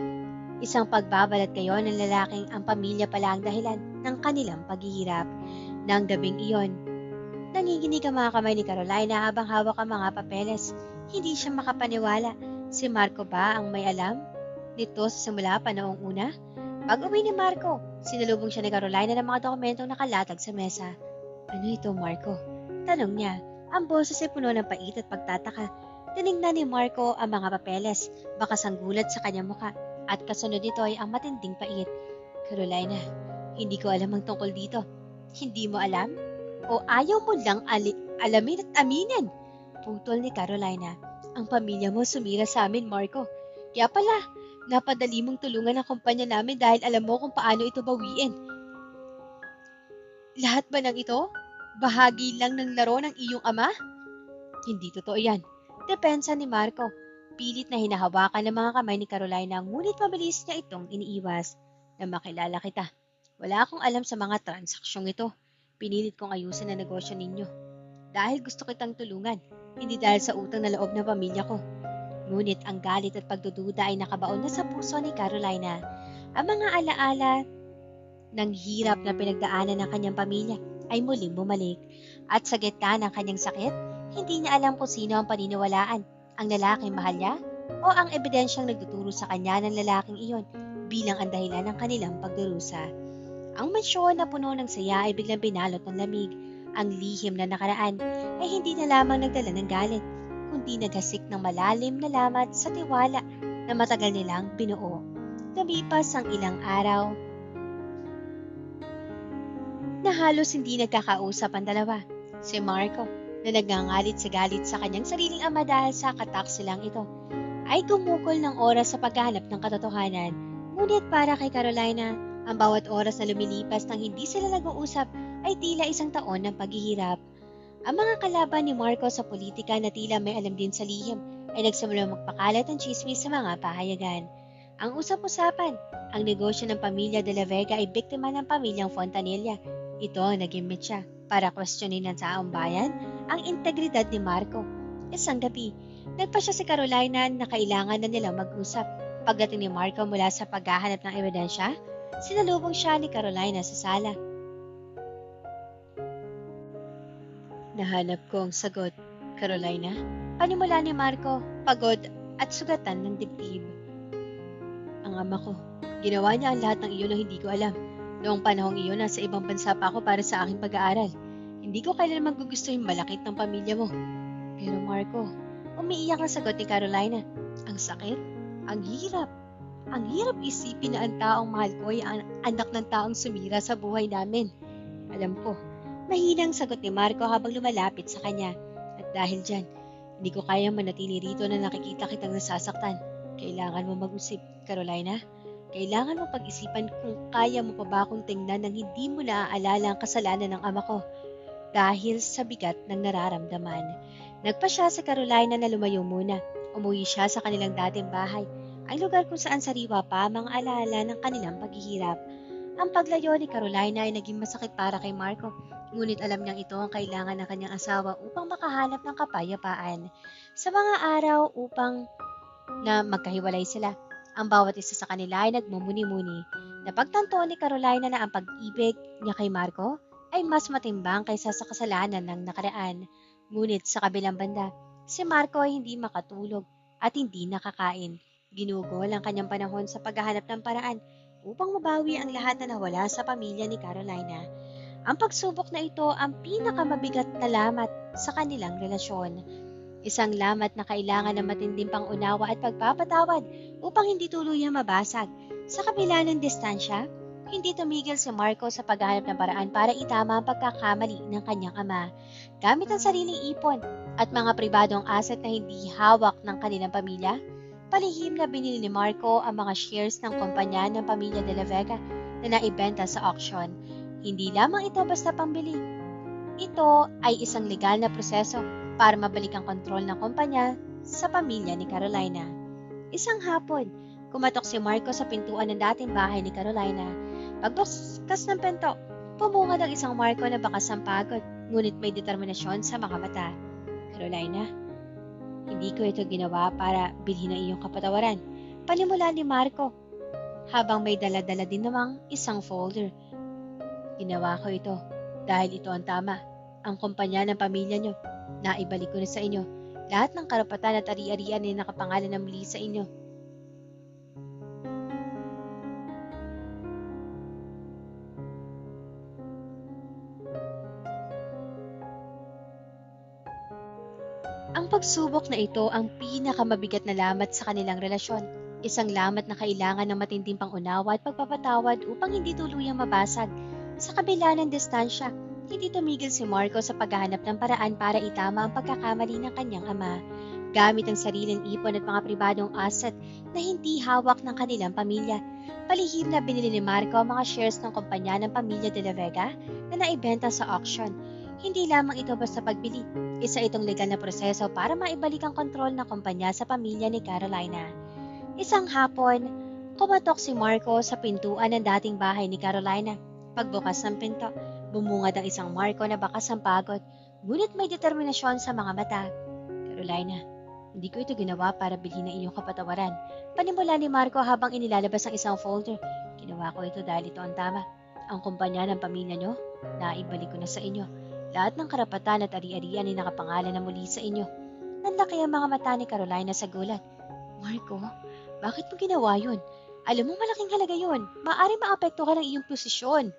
Isang pagbabalat kayo ng lalaking ang pamilya pala ang dahilan ng kanilang paghihirap. Nang gabing iyon, nanginginig ang mga kamay ni Carolina habang hawak ang mga papeles. Hindi siya makapaniwala. Si Marco ba ang may alam nito sa simula pa noong una? Pag-uwi ni Marco, sinalubong siya ni Carolina ng mga dokumentong nakalatag sa mesa. Ano ito, Marco? Tanong niya. Ang boses ay puno ng pait at pagtataka. Tinignan ni Marco ang mga papeles, bakas ang gulat sa kanyang muka, at kasunod nito ay ang matinding pait. Carolina, hindi ko alam ang tungkol dito. Hindi mo alam? O ayaw mo lang alamin at aminin? Putol ni Carolina. Ang pamilya mo sumira sa amin, Marco. Kaya pala, napadali mong tulungan ang kumpanya namin dahil alam mo kung paano ito bawiin. Lahat ba ng ito? Bahagi lang ng laro ng iyong ama? Hindi totoo yan. Depensa ni Marco. Pilit na hinahawakan ng mga kamay ni Carolina, ngunit mabilis niya itong iniiwas. Na makilala kita. Wala akong alam sa mga transaksyong ito. Pinilit kong ayusin ang negosyo ninyo. Dahil gusto kitang tulungan, hindi dahil sa utang na loob ng pamilya ko. Ngunit ang galit at pagdududa ay nakabaon na sa puso ni Carolina. Ang mga alaala ng hirap na pinagdaanan ng kanyang pamilya ay muling bumalik. At sa gitna ng kanyang sakit, hindi niya alam kung sino ang paniniwalaan, ang lalaking mahal niya o ang ebidensyang nagtuturo sa kanya ng lalaking iyon bilang ang dahilan ng kanilang pagdurusa. Ang mansyon na puno ng saya ay biglang binalot ng lamig. Ang lihim na nakaraan ay hindi na lamang nagdala ng galit, kundi naghasik ng malalim na lamat sa tiwala na matagal nilang binuo. Lumipas ang ilang araw na halos hindi nagkakausap ang dalawa. Si Marco, na nagngangalit sa galit sa kanyang sariling ama dahil sa kataksilang ito, ay gumugol ng oras sa paghahanap ng katotohanan. Ngunit para kay Carolina, ang bawat oras na lumilipas nang hindi sila nag-uusap ay tila isang taon ng paghihirap. Ang mga kalaban ni Marco sa politika na tila may alam din sa lihim ay nagsimulang magpakalat ng chismis sa mga pahayagan. Ang usap-usapan, ang negosyo ng pamilya de la Vega ay biktima ng pamilyang Fontanilla. Ito ang naging mitya para kwestiyonin ng taong bayan ang integridad ni Marco. Isang gabi, nagpa siya si Carolina na kailangan na nilang mag-usap. Pagdating ni Marco mula sa paghahanap ng ebidensya, sinalubong siya ni Carolina sa sala. Nahanap ko ang sagot, Carolina. Panimula ni Marco, pagod at sugatan ng dibdib. Ang ama ko, ginawa niya ang lahat ng iyon na hindi ko alam. Noong panahong iyon, nasa ibang bansa pa ako para sa aking pag-aaral. Hindi ko kailanman magugusto yung malakit ng pamilya mo. Pero Marco, umiiyak ang sagot ni Carolina. Ang sakit, ang hirap. Ang hirap isipin na ang taong mahal ko ay ang anak ng taong sumira sa buhay namin. Alam ko, mahinang sagot ni Marco habang lumalapit sa kanya. At dahil dyan, hindi ko kayang manatili rito na nakikita kitang nasasaktan. Kailangan mo mag-usip, Carolina. Kailangan mo pag-isipan kung kaya mo pa ba akong tingnan nang hindi mo naaalala ang kasalanan ng ama ko dahil sa bigat ng nararamdaman. Nagpa siya sa Carolina na lumayo muna. Umuwi siya sa kanilang dating bahay, ang lugar kung saan sariwa pa ang mga alaala ng kanilang paghihirap. Ang paglayo ni Carolina ay naging masakit para kay Marco, ngunit alam niyang ito ang kailangan ng kanyang asawa upang makahanap ng kapayapaan. Sa mga araw upang na magkahiwalay sila, ang bawat isa sa kanila ay nagmumuni-muni. Napagtanto ni Carolina na ang pag-ibig niya kay Marco ay mas matimbang kaysa sa kasalanan ng nakaraan. Ngunit sa kabilang banda, si Marco ay hindi makatulog at hindi nakakain. Ginugol ang kanyang panahon sa paghahanap ng paraan upang mabawi ang lahat na nawala sa pamilya ni Carolina. Ang pagsubok na ito ang pinakamabigat na lamat sa kanilang relasyon. Isang lamat na kailangan ng matinding pangunawa at pagpapatawad upang hindi tuluyang mabasag. Sa kabila ng distansya, hindi tumigil si Marco sa paghahanap ng paraan para itama ang pagkakamali ng kanyang ama. Gamit ang sariling ipon at mga pribadong asset na hindi hawak ng kanilang pamilya, palihim na binili ni Marco ang mga shares ng kumpanya ng pamilya de la Vega na naibenta sa auction. Hindi lamang ito basta pambili. Ito ay isang legal na proseso para mabalik ang kontrol ng kumpanya sa pamilya ni Carolina. Isang hapon, kumatok si Marco sa pintuan ng dating bahay ni Carolina. Pagbukas ng pinto, pumungad ang isang Marco na bakas ang pagod, ngunit may determinasyon sa mga mata. Carolina, hindi ko ito ginawa para bilhin ang iyong kapatawaran. Panimula ni Marco, habang may dala-dala din namang isang folder. Ginawa ko ito dahil ito ang tama. Ang kumpanya ng pamilya nyo, naibalik ko na sa inyo. Lahat ng karapatan at ari-arian ay nakapangalan na muli sa inyo. Ang pagsubok na ito ang pinakamabigat na lamat sa kanilang relasyon. Isang lamat na kailangan ng matinding pangunawa at pagpapatawad upang hindi tuluyang mabasag. Sa kabila ng distansya, hindi tumigil si Marco sa paghahanap ng paraan para itama ang pagkakamali ng kanyang ama. Gamit ang sariling ipon at mga pribadong asset na hindi hawak ng kanilang pamilya, palihim na binili ni Marco ang mga shares ng kumpanya ng pamilya de la Vega na naibenta sa auction. Hindi lamang ito basta pagbili, isa itong legal na proseso para maibalik ang kontrol ng kumpanya sa pamilya ni Carolina. Isang hapon, kumatok si Marco sa pintuan ng dating bahay ni Carolina. Pagbukas ng pinto, bumungad ang isang Marco na bakas ang pagod, ngunit may determinasyon sa mga mata. Carolina, hindi ko ito ginawa para bilhin ang iyong kapatawaran. Panimula ni Marco habang inilalabas ang isang folder. Ginawa ko ito dahil ito ang tama. Ang kumpanya ng pamilya nyo, naibalik ko na sa inyo. Lahat ng karapatan at ari-arian ay nakapangalan na muli sa inyo. Nanlaki ang mga mata ni Carolina sa gulat. Marco, bakit mo ginawa yun? Alam mo malaking halaga yun. Maaari maapekto ka ng iyong posisyon.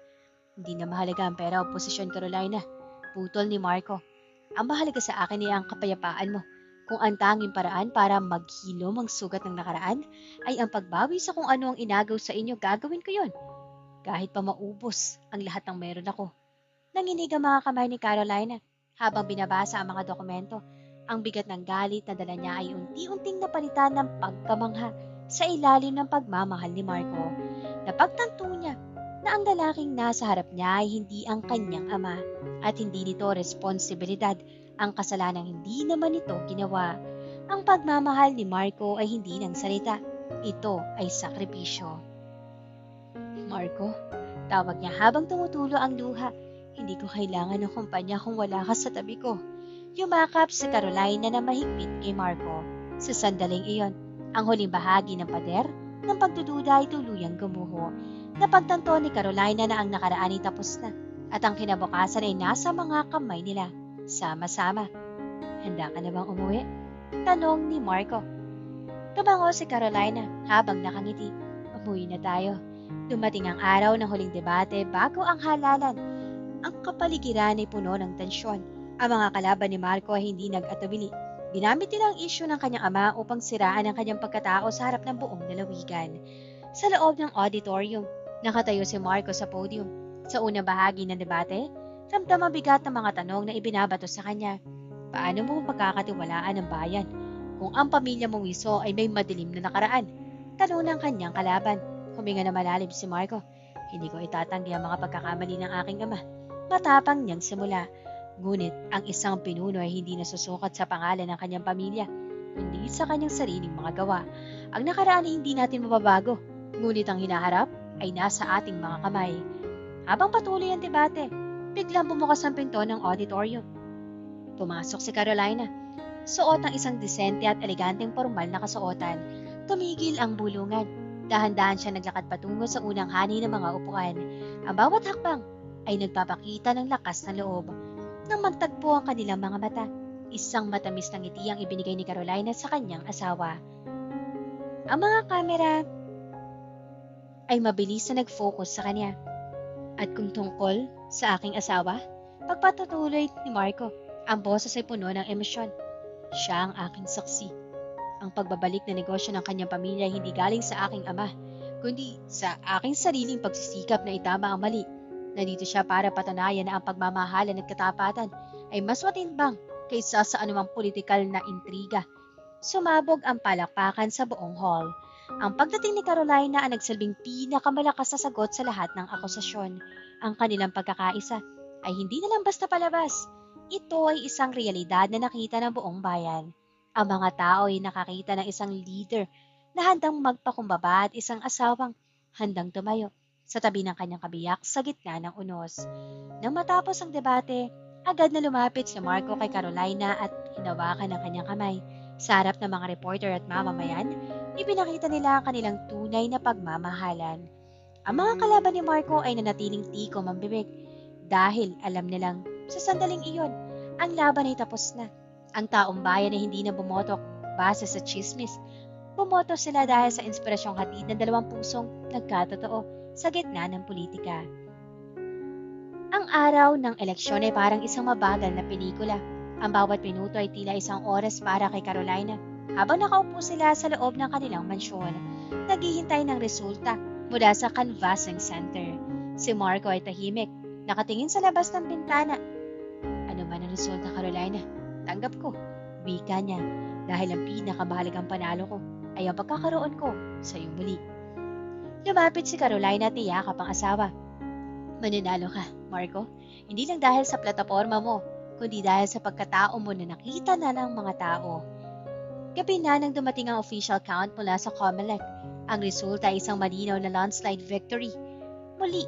Hindi na mahalaga ang pera o posisyon, Carolina. Putol ni Marco. Ang mahalaga sa akin ay ang kapayapaan mo. Kung ang tanging paraan para maghilom ang sugat ng nakaraan ay ang pagbawi sa kung ano ang inagaw sa inyo, gagawin ko yon. Kahit pa maubos ang lahat ng meron ako. Nanginig ang mga kamay ni Carolina habang binabasa ang mga dokumento. Ang bigat ng galit na dala niya ay unti-unting napalitan ng pagkamangha sa ilalim ng pagmamahal ni Marco. Napagtanto niya na ang lalaking nasa harap niya ay hindi ang kanyang ama at hindi nito responsibilidad ang kasalanang hindi naman ito ginawa. Ang pagmamahal ni Marco ay hindi ng salita. Ito ay sakripisyo. Marco, tawag niya habang tumutulo ang luha. Hindi ko kailangan ng kumpanya kung wala ka sa tabi ko. Yumakap si Carolina na mahigpit kay Marco. Sa sandaling iyon, ang huling bahagi ng pader ng pagdududa ay tuluyang gumuho. Napagtanto ni Carolina na ang nakaraan ay tapos na at ang kinabukasan ay nasa mga kamay nila. Sama-sama. Handa ka na bang umuwi? Tanong ni Marco. Tumango si Carolina habang nakangiti. Umuwi na tayo. Dumating ang araw ng huling debate bago ang halalan. Ang kapaligiran ay puno ng tensyon. Ang mga kalaban ni Marco ay hindi nag-atubili. Ginamit nila ang isyu ng kanyang ama upang siraan ang kanyang pagkatao sa harap ng buong lalawigan. Sa loob ng auditorium, nakatayo si Marco sa podium. Sa unang bahagi ng debate, ramdam ang bigat ng mga tanong na ibinabato sa kanya. Paano mo pagkakatiwalaan ng bayan kung ang pamilya mong wiso ay may madilim na nakaraan? Tanong ng kanyang kalaban. Huminga na malalim si Marco. Hindi ko itatanggi ang mga pagkakamali ng aking ama. Matapang niyang simula. Ngunit ang isang pinuno ay hindi nasusukat sa pangalan ng kanyang pamilya, kundi sa kanyang sariling mga gawa. Ang nakaraan ay hindi natin mababago, ngunit ang hinaharap ay nasa ating mga kamay. Habang patuloy ang debate, biglang bumukas ang pinto ng auditorium. Pumasok si Carolina. Suot ang isang disente at eleganteng formal na kasuotan. Tumigil ang bulungan. Dahan-dahan siya naglakad patungo sa unang hani ng mga upuan. Ang bawat hakbang ay nagpapakita ng lakas ng loob. Nang magtagpo ang kanilang mga mata, isang matamis na ngiti ang ibinigay ni Carolina sa kanyang asawa. Ang mga kamera ay mabilis na nag-focus sa kanya. At kung tungkol sa aking asawa, pagpatutuloy ni Marco, ang boses ay puno ng emosyon. Siya ang aking saksi. Ang pagbabalik na negosyo ng kanyang pamilya ay hindi galing sa aking ama, kundi sa aking sariling pagsisikap na itama ang mali. Nandito siya para patunayan na ang pagmamahalan at katapatan ay mas matimbang kaysa sa anumang politikal na intriga. Sumabog ang palakpakan sa buong hall. Ang pagdating ni Carolina ang nagsilbing pinakamalakas na sagot sa lahat ng akusasyon. Ang kanilang pagkakaisa ay hindi na lang basta palabas. Ito ay isang realidad na nakita ng buong bayan. Ang mga tao ay nakakita ng isang leader na handang magpakumbaba at isang asawang handang tumayo sa tabi ng kanyang kabiyak sa gitna ng unos. Nang matapos ang debate, agad na lumapit si Marco kay Carolina at hinawakan ang kanyang kamay. Sa harap ng mga reporter at mamamayan, ipinakita nila ang kanilang tunay na pagmamahalan. Ang mga kalaban ni Marco ay nanatiling tikom ang bibig dahil alam nilang sa sandaling iyon, ang laban ay tapos na. Ang taong bayan ay hindi na bumoto base sa chismis. Bumoto sila dahil sa inspirasyong hatid ng dalawang pusong nagkatotoo sa gitna ng politika. Ang araw ng eleksyon ay parang isang mabagal na pelikula. Ang bawat minuto ay tila isang oras para kay Carolina. Habang nakaupo sila sa loob ng kanilang mansyon, naghihintay ng resulta mula sa canvassing center. Si Marco ay tahimik, nakatingin sa labas ng bintana. Ano man ang resulta, Carolina, tanggap ko, wika niya, dahil ang pinakamahalagang panalo ko ay ang pagkakaroon ko sa iyo muli. Lumapit si Carolina at niyakap ang asawa. Mananalo ka, Marco, hindi lang dahil sa plataforma mo, kundi dahil sa pagkatao mo na nakita na ng mga tao. Gabi na nang dumating ang official count mula sa COMELEC. Ang resulta ay isang malinaw na landslide victory. Muli,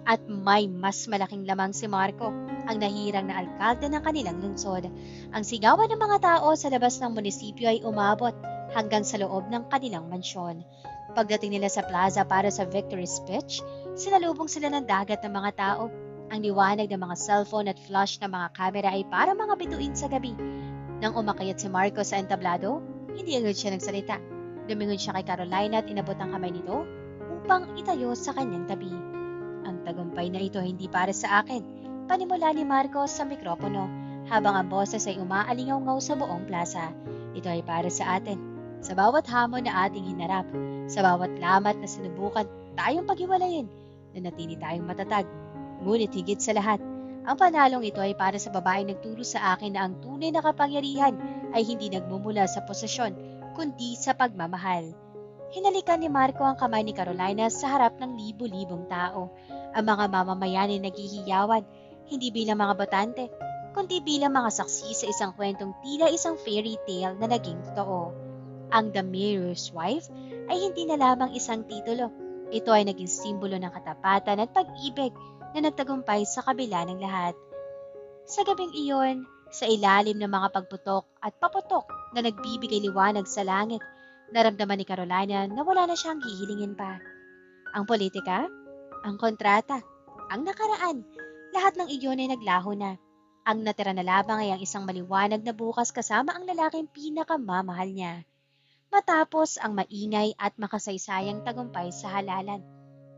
at may mas malaking lamang si Marco, ang nahirang na alkalde ng kanilang lungsod. Ang sigawan ng mga tao sa labas ng munisipyo ay umabot hanggang sa loob ng kanilang mansyon. Pagdating nila sa plaza para sa victory speech, sinalubong sila ng dagat ng mga tao. Ang liwanag ng mga cellphone at flash ng mga kamera ay para mga bituin sa gabi. Nang umakyat si Marco sa entablado, hindi agad siya nagsalita. Lumingon siya kay Carolina at inabot ang kamay nito upang itayo sa kanyang tabi. Ang tagumpay na ito hindi para sa akin, panimula ni Marco sa mikropono habang ang boses ay umaalingaw-ngaw sa buong plaza. Ito ay para sa atin, sa bawat hamon na ating hinarap, sa bawat lamat na sinubukan tayong paghiwalayin, nanatili tayong matatag. Ngunit higit sa lahat, ang panalong ito ay para sa babaeng nagturo sa akin na ang tunay na kapangyarihan ay hindi nagmumula sa posisyon, kundi sa pagmamahal. Hinalikan ni Marco ang kamay ni Carolina sa harap ng libo-libong tao. Ang mga mamamayan ay naghihiyawan, hindi bilang mga botante, kundi bilang mga saksi sa isang kwentong tila isang fairy tale na naging totoo. Ang The Mayor's Wife ay hindi na lamang isang titulo. Ito ay naging simbolo ng katapatan at pag-ibig na nagtagumpay sa kabila ng lahat. Sa gabing iyon, sa ilalim ng mga pagputok at paputok na nagbibigay liwanag sa langit, naramdaman ni Carolina na wala na siyang hihilingin pa. Ang politika, ang kontrata, ang nakaraan, lahat ng iyon ay naglaho na. Ang natira na labang ay ang isang maliwanag na bukas kasama ang lalaking pinakamamahal niya. Matapos ang maingay at makasaysayang tagumpay sa halalan,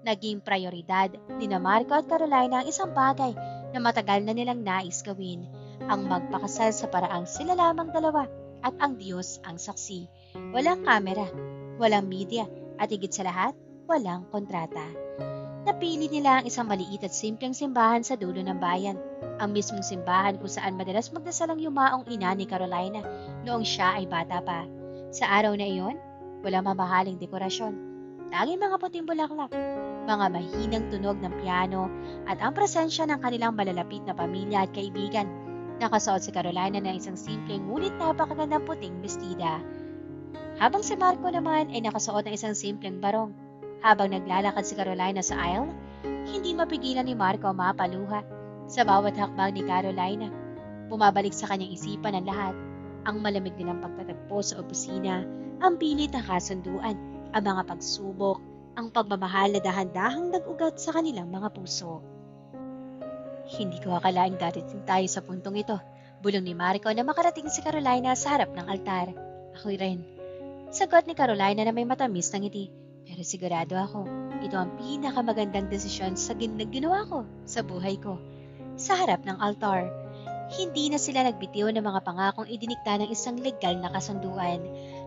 naging prioridad ni Marco at Carolina ang isang bagay na matagal na nilang nais gawin, ang magpakasal sa paraang sila lamang dalawa at ang Diyos ang saksi. Walang kamera, walang media, at higit sa lahat, walang kontrata. Napili nila ang isang maliit at simpleng simbahan sa dulo ng bayan, ang mismong simbahan kung saan madalas magdasal ang yumaong ina ni Carolina noong siya ay bata pa. Sa araw na iyon, walang mamahaling dekorasyon, tanging mga puting bulaklak, mga mahinang tunog ng piano at ang presensya ng kanilang malalapit na pamilya at kaibigan. Nakasuot si Carolina ng isang simpleng ngunit napakagandang puting bestida, habang si Marco naman ay nakasuot ng isang simpleng barong. Habang naglalakad si Carolina sa aisle, hindi mapigilan ni Marco mapaluha. Sa bawat hakbang ni Carolina, bumabalik sa kanyang isipan ang lahat, ang malamig nilang pagtatagpo sa opisina, ang pilit na kasunduan, ang mga pagsubok, ang pagmamahal na dahan-dahang nag-ugat sa kanilang mga puso. Hindi ko akalaing darating tayo sa puntong ito, bulong ni Marco na makarating si Carolina sa harap ng altar. Ako'y rin. Sagot ni Carolina na may matamis na ngiti. Pero sigurado ako, Ito ang pinakamagandang desisyon sa ginawa ko sa buhay ko. Sa harap ng altar, hindi na sila nagbitiw ng mga pangakong idinikta ng isang legal na kasunduan.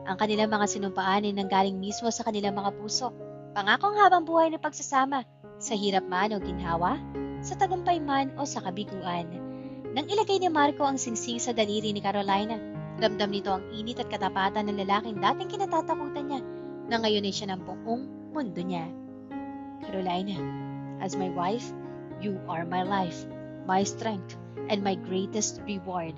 Ang kanilang mga sinumpaan ay nanggaling mismo sa kanilang mga puso. Pangakong habang buhay na pagsasama, sa hirap man o ginhawa, sa tagumpay man o sa kabiguan. Nang ilagay ni Marco ang singsing sa daliri ni Carolina, ramdam nito ang init at katapatan ng lalaking dating kinatatakutan niya, na ngayon ay siya ng buong mundo niya. Carolina, as my wife, you are my life, my strength, and my greatest reward.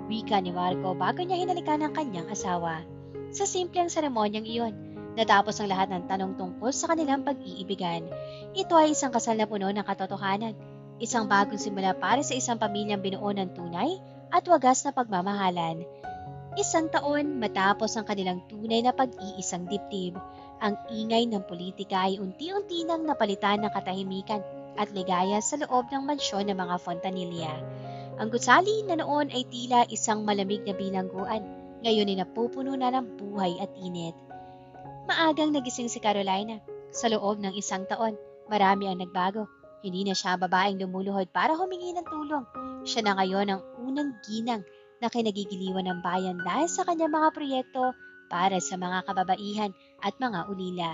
Wika ni Marco bago niya hinalikan ang kanyang asawa. Sa simpleng seremonyang iyon, natapos ang lahat ng tanong tungkol sa kanilang pag-iibigan. Ito ay isang kasal na puno ng katotohanan, isang bagong simula para sa isang pamilyang binuo ng tunay at wagas na pagmamahalan. Isang taon matapos ang kanilang tunay na pag-iisang dibdib, ang ingay ng politika ay unti-unti nang napalitan ng katahimikan at ligaya sa loob ng mansyon ng mga Fontanilla. Ang gusali na noon ay tila isang malamig na bilangguan, ngayon ay napupuno na ng buhay at init. Maagang nagising si Carolina. Sa loob ng isang taon, marami ang nagbago. Hindi na siya babaeng lumuluhod para humingi ng tulong. Siya na ngayon ang unang ginang na kinagigiliwan ng bayan dahil sa kanyang mga proyekto para sa mga kababaihan at mga ulila.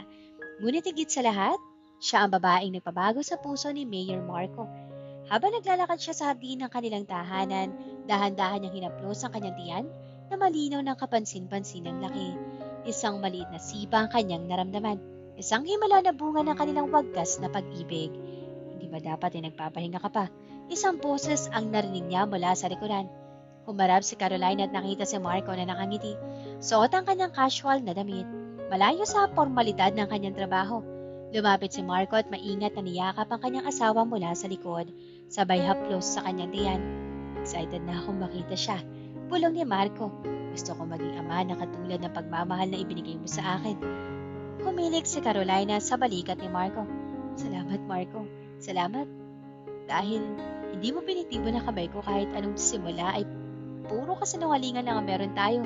Ngunit higit sa lahat, siya ang babaeng nagpabago sa puso ni Mayor Marco. Habang naglalakad siya sa hardin ng kanilang tahanan, dahan-dahan niyang hinaplos ang kanyang tiyan na malinaw ng kapansin-pansin ng laki. Isang maliit na sipa ang kanyang naramdaman. Isang himala na bunga ng kanilang wagas na pag-ibig. Hindi ba dapat ay nagpapahinga ka pa? Isang boses ang narinig niya mula sa likuran. Humarap si Carolina at nakita si Marco na nakangiti. Suot ang kanyang casual na damit. Malayo sa formalidad ng kanyang trabaho. Lumapit si Marco at maingat na niyakap ang kanyang asawa mula sa likod. Sabay haplos sa kanyang tiyan. Excited na akong makita siya. Bulong ni Marco. Gusto ko maging ama na katulad ng pagmamahal na ibinigay mo sa akin. Humilig si Carolina sa balikat ni Marco. Salamat, Marco. Salamat. Dahil hindi mo pinitibo na kamay ko kahit anong simula ay puro kasinungalingan lang ang meron tayo.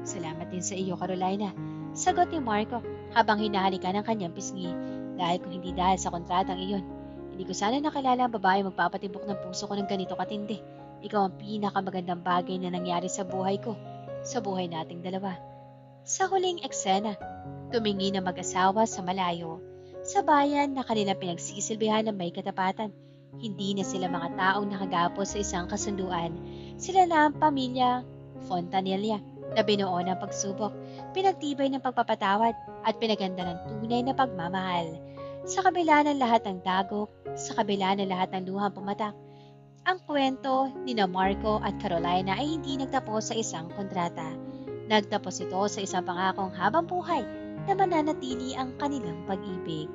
Salamat din sa iyo, Carolina. Sagot ni Marco habang hinahalikan ang kanyang pisngi. Dahil kung hindi dahil sa kontratang iyon, hindi ko sana nakilala ang babae magpapatibok ng puso ko ng ganito katindi. Ikaw ang pinakamagandang bagay na nangyari sa buhay ko, sa buhay nating dalawa. Sa huling eksena, tumingin ang mag-asawa sa malayo, sa bayan na kanilang pinagsisilbihan ng may katapatan. Hindi na sila mga taong nakagapos sa isang kasunduan. Sila na ang pamilya Fontanilla na binuo ng pagsubok, pinagtibay ng pagpapatawad at pinaganda ng tunay na pagmamahal. Sa kabila ng lahat ng dagok, sa kabila ng lahat ng luhang pumatak, ang kwento ni Marco at Carolina ay hindi nagtapos sa isang kontrata. Nagtapos ito sa isang pangakong habang buhay na mananatili ang kanilang pag-ibig.